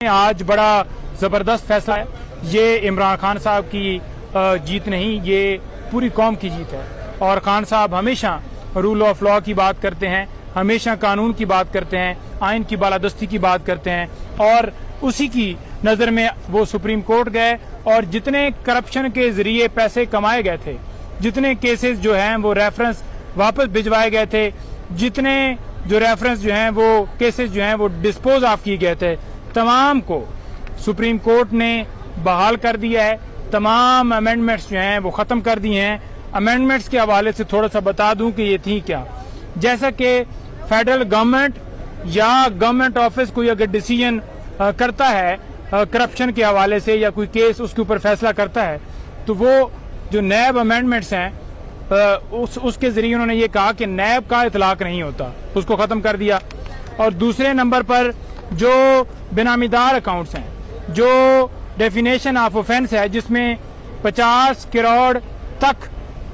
آج بڑا زبردست فیصلہ ہے. یہ عمران خان صاحب کی جیت نہیں، یہ پوری قوم کی جیت ہے. اور خان صاحب ہمیشہ رول آف لا کی بات کرتے ہیں، ہمیشہ قانون کی بات کرتے ہیں، آئین کی بالادستی کی بات کرتے ہیں، اور اسی کی نظر میں وہ سپریم کورٹ گئے اور جتنے کرپشن کے ذریعے پیسے کمائے گئے تھے، جتنے کیسز جو ہیں وہ ریفرنس واپس بھجوائے گئے تھے، جتنے جو ریفرنس جو ہیں وہ کیسز جو ہیں وہ ڈسپوز آف کیے گئے تھے، تمام کو سپریم کورٹ نے بحال کر دیا ہے. تمام امینڈمنٹس جو ہیں وہ ختم کر دیے ہیں. امینڈمنٹس کے حوالے سے تھوڑا سا بتا دوں کہ یہ تھی کیا. جیسا کہ فیڈرل گورنمنٹ یا گورنمنٹ آفس کوئی اگر ڈیسیژن کرتا ہے کرپشن کے حوالے سے یا کوئی کیس اس کے اوپر فیصلہ کرتا ہے، تو وہ جو نیب امینڈمنٹس ہیں اس کے ذریعے انہوں نے یہ کہا کہ نیب کا اطلاق نہیں ہوتا، اس کو ختم کر دیا. اور دوسرے نمبر پر جو بینامی دار اکاؤنٹس ہیں، جو ڈیفینیشن آف اوفینس ہے جس میں 50 کروڑ تک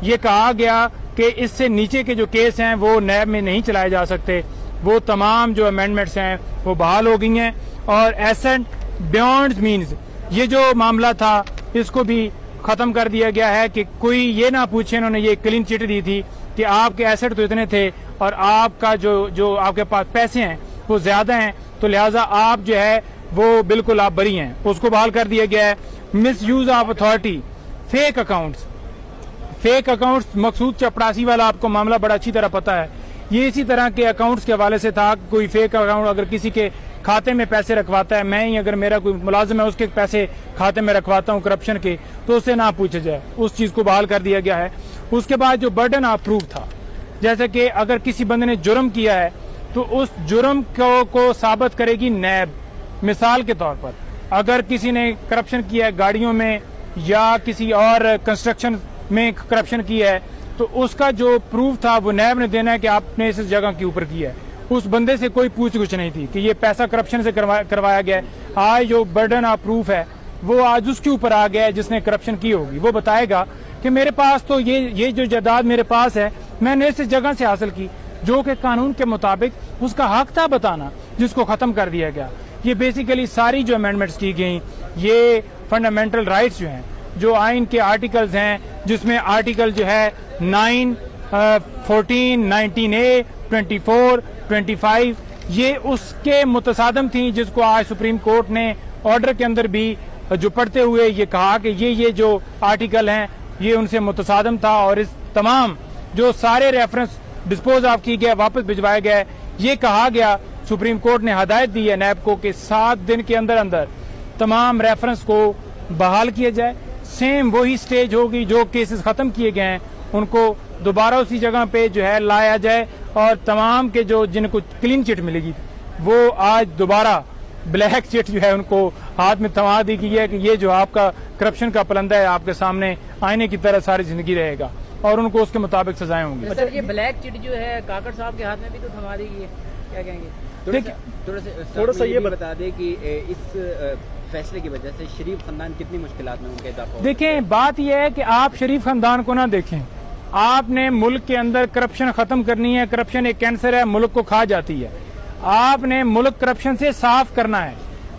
یہ کہا گیا کہ اس سے نیچے کے جو کیس ہیں وہ نیب میں نہیں چلائے جا سکتے، وہ تمام جو امینڈمنٹس ہیں وہ بحال ہو گئی ہیں. اور ایسٹ بیونڈ مینز یہ جو معاملہ تھا اس کو بھی ختم کر دیا گیا ہے کہ کوئی یہ نہ پوچھے. انہوں نے یہ کلین چٹ دی تھی کہ آپ کے ایسٹ تو اتنے تھے اور آپ کا جو آپ کے پاس پیسے ہیں وہ زیادہ ہیں، تو لہٰذا آپ جو ہے وہ بالکل آپ بری ہیں، اس کو بحال کر دیا گیا ہے. Misuse of authority, fake accounts Maqsood چپڑاسی والا آپ کو معاملہ بڑا اچھی طرح پتا ہے. یہ اسی طرح کے اکاؤنٹس کے حوالے سے تھا. کوئی فیک اکاؤنٹ اگر کسی کے کھاتے میں پیسے رکھواتا ہے، میں ہی اگر میرا کوئی ملازم ہے اس کے پیسے کھاتے میں رکھواتا ہوں کرپشن کے، تو اس سے نہ پوچھا جائے، اس چیز کو بحال کر دیا گیا ہے. اس کے بعد جو برڈن آف پروف تھا، جیسے کہ اگر کسی بندے نے جرم کیا ہے تو اس جرم کو ثابت کرے گی نیب. مثال کے طور پر اگر کسی نے کرپشن کیا ہے گاڑیوں میں یا کسی اور کنسٹرکشن میں کرپشن کیا ہے، تو اس کا جو پروف تھا وہ نیب نے دینا ہے کہ آپ نے اس جگہ کے اوپر کیا ہے. اس بندے سے کوئی پوچھ گچھ نہیں تھی کہ یہ پیسہ کرپشن سے کروایا گیا ہے. آج جو برڈن آف پروف ہے وہ آج اس کے اوپر آ گیا ہے جس نے کرپشن کی ہوگی. وہ بتائے گا کہ میرے پاس تو یہ جو جائیداد میرے پاس ہے میں نے اس جگہ سے حاصل کی، جو کہ قانون کے مطابق اس کا حق تھا بتانا، جس کو ختم کر دیا گیا. یہ بیسیکلی ساری جو امینڈمنٹس کی گئیں یہ فنڈامنٹل رائٹس جو ہیں، جو آئین کے آرٹیکلز ہیں، جس میں آرٹیکل جو ہے 9، 14، 19A، 24، 25 یہ اس کے متصادم تھیں، جس کو آج سپریم کورٹ نے آرڈر کے اندر بھی جو پڑھتے ہوئے یہ کہا کہ یہ جو آرٹیکل ہیں یہ ان سے متصادم تھا. اور اس تمام جو سارے ریفرنس ڈسپوز آف کی گئے، واپس بھجوائے گئے. یہ کہا گیا، سپریم کورٹ نے ہدایت دی ہے نیب کو کہ 7 دن کے اندر تمام ریفرنس کو بحال کیا جائے. سیم وہی سٹیج ہوگی، جو کیسز ختم کیے گئے ہیں ان کو دوبارہ اسی جگہ پہ جو ہے لایا جائے، اور تمام کے جن کو کلین چٹ ملے گی وہ آج دوبارہ بلیک چٹ جو ہے ان کو ہاتھ میں تھما دی گئی ہے کہ یہ جو آپ کا کرپشن کا پلندہ ہے آپ کے سامنے آئینے کی طرح ساری زندگی رہے گا، اور ان کو اس کے مطابق سزائیں ہوں گی. سر یہ بلیک چٹ جو ہے کاکڑ صاحب کے ہاتھ میں بھی تو تھما دی گئی ہے، کیا کہیں گے؟ تھوڑا سا یہ بتا دیں کہ اس فیصلے کی وجہ سے شریف خاندان کتنی مشکلات میں ان کے اضافہ. دیکھیں بات یہ ہے کہ آپ شریف خاندان کو نہ دیکھیں. آپ نے ملک کے اندر کرپشن ختم کرنی ہے. کرپشن ایک کینسر ہے، ملک کو کھا جاتی ہے. آپ نے ملک کرپشن سے صاف کرنا ہے.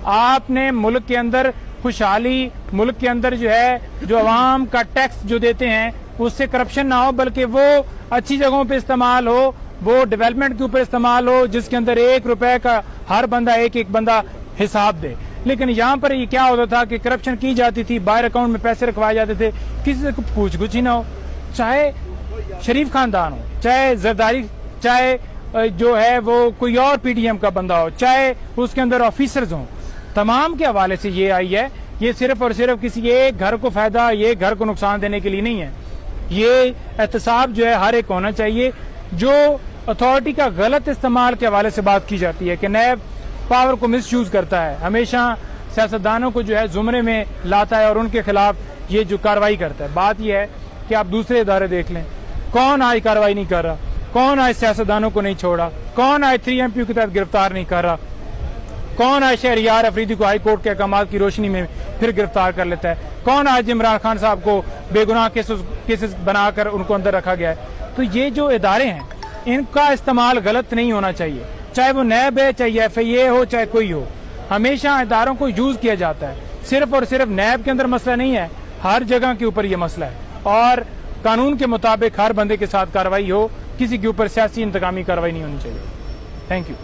آپ نے ملک کے اندر خوشحالی، ملک کے اندر جو ہے جو عوام کا ٹیکس جو دیتے ہیں اس سے کرپشن نہ ہو، بلکہ وہ اچھی جگہوں پہ استعمال ہو، وہ ڈیولپمنٹ کے اوپر استعمال ہو، جس کے اندر 1 روپے کا ہر بندہ ایک بندہ حساب دے. لیکن یہاں پر یہ کیا ہوتا تھا کہ کرپشن کی جاتی تھی، باہر اکاؤنٹ میں پیسے رکھوائے جاتے تھے، کسی سے پوچھ گچھ ہی نہ ہو. چاہے شریف خاندان ہو، چاہے زرداری، چاہے جو ہے وہ کوئی اور پی ڈی ایم کا بندہ ہو، چاہے اس کے اندر آفیسرز ہوں، تمام کے حوالے سے یہ آئی ہے. یہ صرف اور صرف کسی ایک گھر کو فائدہ، یہ گھر کو نقصان دینے کے لیے نہیں ہے. یہ احتساب جو ہے ہر ایک ہونا چاہیے. جو اتھارٹی کا غلط استعمال کے حوالے سے بات کی جاتی ہے کہ نیب پاور کو مس یوز کرتا ہے، ہمیشہ سیاستدانوں کو جو ہے زمرے میں لاتا ہے اور ان کے خلاف یہ جو کاروائی کرتا ہے. بات یہ ہے کہ آپ دوسرے ادارے دیکھ لیں، کون آج کاروائی نہیں کر رہا، کون آج سیاستدانوں کو نہیں چھوڑا، کون آج 3MP کے تحت گرفتار نہیں کر رہا، کون آج شہریار افریدی کو ہائی کورٹ کے احکامات کی روشنی میں پھر گرفتار کر لیتا ہے، کون آج عمران خان صاحب کو بے گناہ کیسز بنا کر ان کو اندر رکھا گیا ہے. تو یہ جو ادارے ہیں ان کا استعمال غلط نہیں ہونا چاہیے، چاہے وہ نیب ہے، چاہے FIA ہو، چاہے کوئی ہو. ہمیشہ اداروں کو یوز کیا جاتا ہے. صرف اور صرف نیب کے اندر مسئلہ نہیں ہے, ہر جگہ کے اوپر یہ مسئلہ ہے, اور قانون کے مطابق ہر بندے کے ساتھ کارروائی ہو, کسی کے اوپر سیاسی انتقامی کارروائی نہیں ہونی چاہیے. Thank you.